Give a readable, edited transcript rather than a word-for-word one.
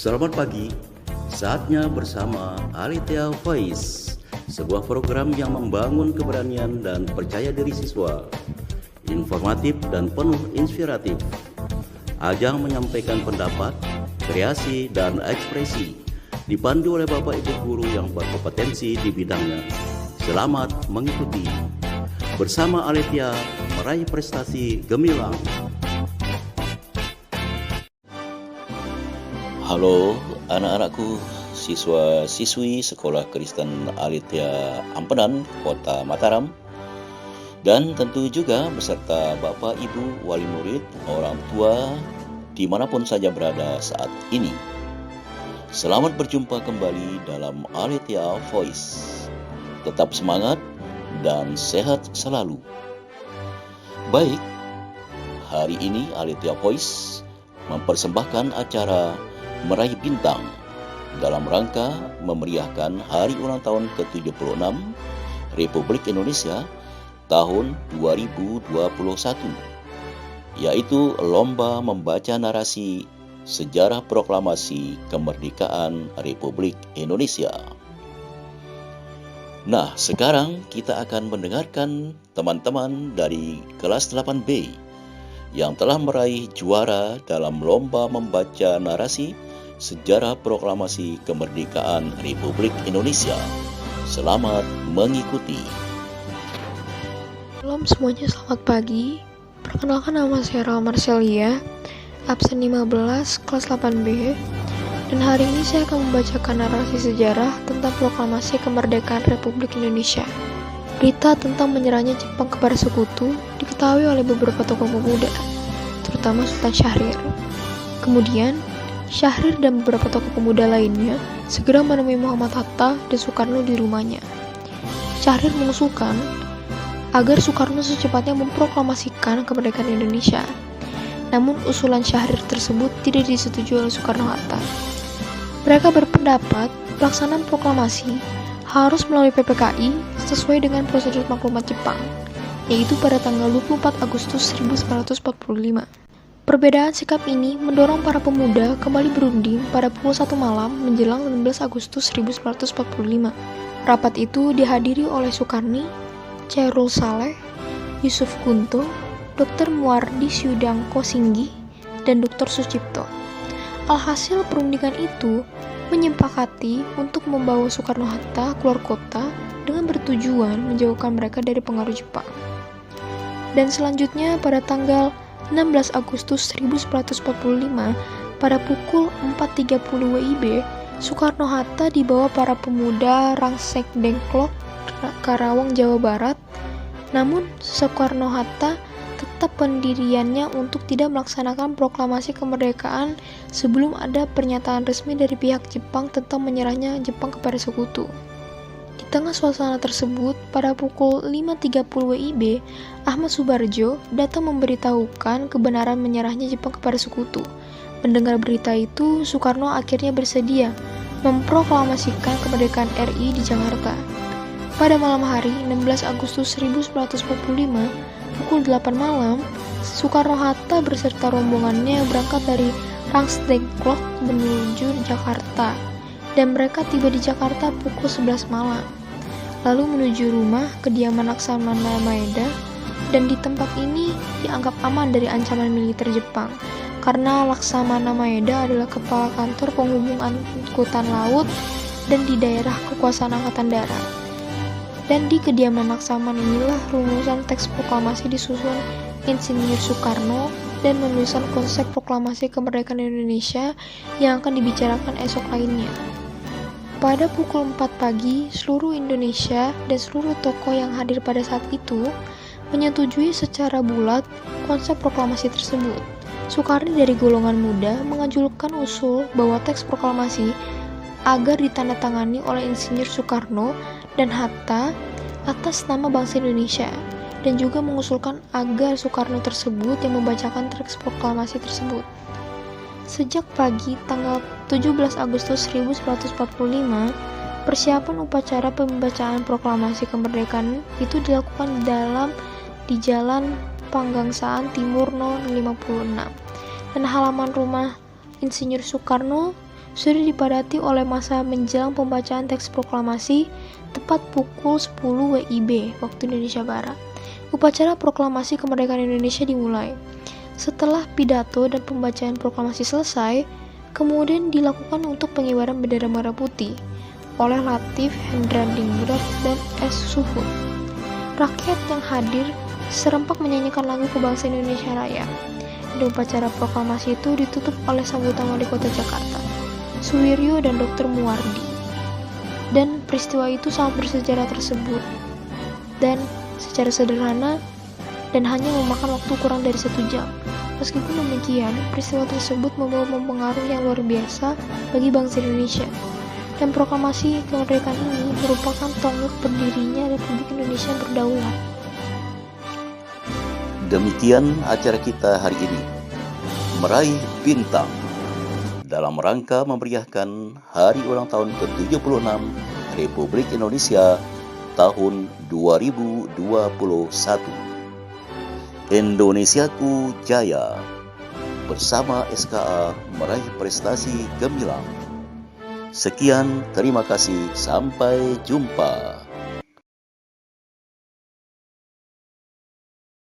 Selamat pagi, saatnya bersama Alethea Voice, sebuah program yang membangun keberanian dan percaya diri siswa, informatif dan penuh inspiratif. Ajang menyampaikan pendapat, kreasi, dan ekspresi, dipandu oleh Bapak Ibu Guru yang berkompetensi di bidangnya. Selamat mengikuti. Bersama Alethea, meraih prestasi gemilang. Halo anak-anakku, siswa-siswi Sekolah Kristen Alethea Ampenan, Kota Mataram, dan tentu juga beserta Bapak Ibu wali murid, orang tua, dimanapun saja berada saat ini. Selamat berjumpa kembali dalam Alethea Voice. Tetap semangat dan sehat selalu. Baik, hari ini Alethea Voice mempersembahkan acara Meraih Bintang dalam rangka memeriahkan hari ulang tahun ke-76 Republik Indonesia tahun 2021, yaitu lomba membaca narasi sejarah proklamasi kemerdekaan Republik Indonesia. Nah, sekarang kita akan mendengarkan teman-teman dari kelas 8B yang telah meraih juara dalam lomba membaca narasi sejarah proklamasi kemerdekaan Republik Indonesia. Selamat mengikuti. Shalom semuanya, selamat pagi. Perkenalkan, nama saya Raul Marcelia, absen 15 kelas 8B. Dan hari ini saya akan membacakan narasi sejarah tentang proklamasi kemerdekaan Republik Indonesia. Berita tentang menyerahnya Jepang kepada sekutu diketahui oleh beberapa tokoh pemuda, terutama Sultan Syahrir. Kemudian, Syahrir dan beberapa tokoh pemuda lainnya segera menemui Muhammad Hatta dan Soekarno di rumahnya. Syahrir mengusulkan agar Soekarno secepatnya memproklamasikan kemerdekaan Indonesia. Namun usulan Syahrir tersebut tidak disetujui oleh Soekarno-Hatta. Mereka berpendapat pelaksanaan proklamasi harus melalui PPKI sesuai dengan prosedur maklumat Jepang, yaitu pada tanggal 24 Agustus 1945. Perbedaan sikap ini mendorong para pemuda kembali berunding pada pukul 1 malam menjelang 16 Agustus 1945. Rapat itu dihadiri oleh Soekarni, Chairul Saleh, Yusuf Kunto, Dr. Muwardi Syudangko Singgi, dan Dr. Sucipto. Alhasil perundingan itu menyepakati untuk membawa Soekarno-Hatta keluar kota dengan bertujuan menjauhkan mereka dari pengaruh Jepang. Dan selanjutnya pada tanggal 16 Agustus 1945 pada pukul 4.30 WIB, Soekarno-Hatta dibawa para pemuda Rangsek Dengklok, Karawang, Jawa Barat. Namun Soekarno-Hatta tetap pendiriannya untuk tidak melaksanakan proklamasi kemerdekaan sebelum ada pernyataan resmi dari pihak Jepang tentang menyerahnya Jepang kepada sekutu. Di tengah suasana tersebut, pada pukul 5.30 WIB, Ahmad Subarjo datang memberitahukan kebenaran menyerahnya Jepang kepada sekutu. Mendengar berita itu, Soekarno akhirnya bersedia memproklamasikan kemerdekaan RI di Jakarta. Pada malam hari 16 Agustus 1945, pukul 8 malam, Soekarno-Hatta beserta rombongannya berangkat dari Rangsdengklok menuju Jakarta, dan mereka tiba di Jakarta pukul 11 malam, lalu menuju rumah kediaman Laksamana Maeda, dan di tempat ini dianggap aman dari ancaman militer Jepang, karena Laksamana Maeda adalah kepala kantor penghubung angkutan laut dan di daerah kekuasaan angkatan darat. Dan di kediaman Laksamana inilah rumusan teks proklamasi disusun Insinyur Soekarno dan menuliskan konsep proklamasi kemerdekaan Indonesia yang akan dibicarakan esok lainnya. Pada pukul 4 pagi, seluruh Indonesia dan seluruh tokoh yang hadir pada saat itu menyetujui secara bulat konsep proklamasi tersebut. Soekarno dari golongan muda mengajukan usul bahwa teks proklamasi agar ditandatangani oleh Insinyur Soekarno dan Hatta atas nama bangsa Indonesia, dan juga mengusulkan agar Soekarno tersebut yang membacakan teks proklamasi tersebut. Sejak pagi tanggal 17 Agustus 1945, persiapan upacara pembacaan proklamasi kemerdekaan itu dilakukan di Jalan Panggangsaan Timur No. 56. Dan halaman rumah Insinyur Soekarno sudah dipadati oleh masa menjelang pembacaan teks proklamasi tepat pukul 10 WIB waktu Indonesia Barat. Upacara proklamasi kemerdekaan Indonesia dimulai. Setelah pidato dan pembacaan proklamasi selesai, kemudian dilakukan untuk pengibaran bendera merah putih oleh Latif Hendradingrat dan S. Suhut. Rakyat yang hadir serempak menyanyikan lagu kebangsaan Indonesia Raya. Dan upacara proklamasi itu ditutup oleh sambutan Wali Kota Jakarta, Suwiryo dan Dr. Muwardi. Dan peristiwa itu sangat bersejarah tersebut. Dan secara sederhana dan hanya memakan waktu kurang dari 1 jam. Meskipun demikian, peristiwa tersebut membawa pengaruh yang luar biasa bagi bangsa Indonesia. Dan proklamasi kemerdekaan ini merupakan tonggak berdirinya Republik Indonesia yang berdaulat. Demikian acara kita hari ini, Meraih Bintang, dalam rangka memeriahkan Hari Ulang Tahun ke-76 Republik Indonesia tahun 2021. Indonesiaku Jaya, bersama SKA meraih prestasi gemilang. Sekian, terima kasih, sampai jumpa.